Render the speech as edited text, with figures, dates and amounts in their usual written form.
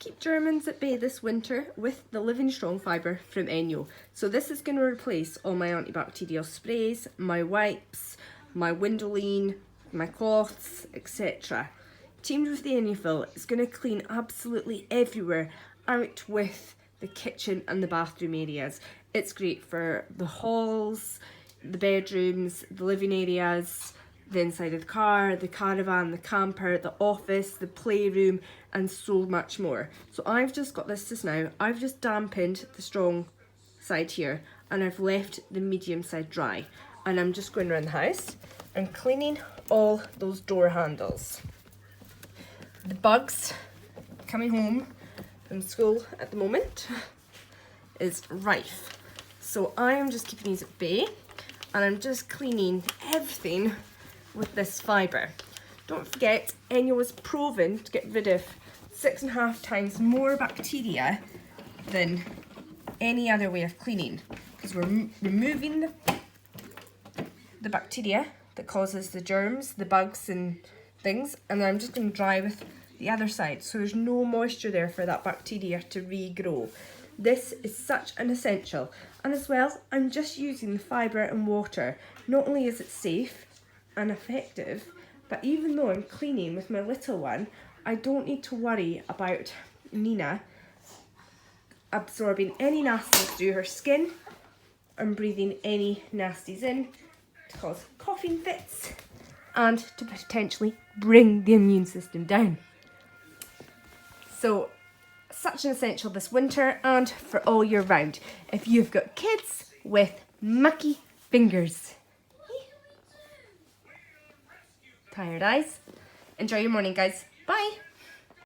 Keep Germans at bay this winter with the Living Strong fibre from ENJO. So this is going to replace all my antibacterial sprays, my wipes, my Windowline, my cloths, etc. Teamed with the ENJO, it's going to clean absolutely everywhere out with the kitchen and the bathroom areas. It's great for the halls, the bedrooms, the living areas, the inside of the car, the caravan, the camper, the office, the playroom, and so much more. So I've just got this just now. I've just dampened the strong side here and I've left the medium side dry. And I'm just going around the house and cleaning all those door handles. The bugs coming home from school at the moment is rife. So I am just keeping these at bay and I'm just cleaning everything with this fibre. Don't forget, ENJO was proven to get rid of 6.5 times more bacteria than any other way of cleaning, because we're removing the bacteria that causes the germs, the bugs and things, and then I'm just going to dry with the other side so there's no moisture there for that bacteria to regrow. This is such an essential, and as well I'm just using the fibre and water. Not only is it safe and effective, but even though I'm cleaning with my little one, I don't need to worry about Nina absorbing any nasties through her skin and breathing any nasties in to cause coughing fits and to potentially bring the immune system down. So such an essential this winter and for all year round if you've got kids with mucky fingers. Tired eyes. Enjoy your morning, guys. Bye.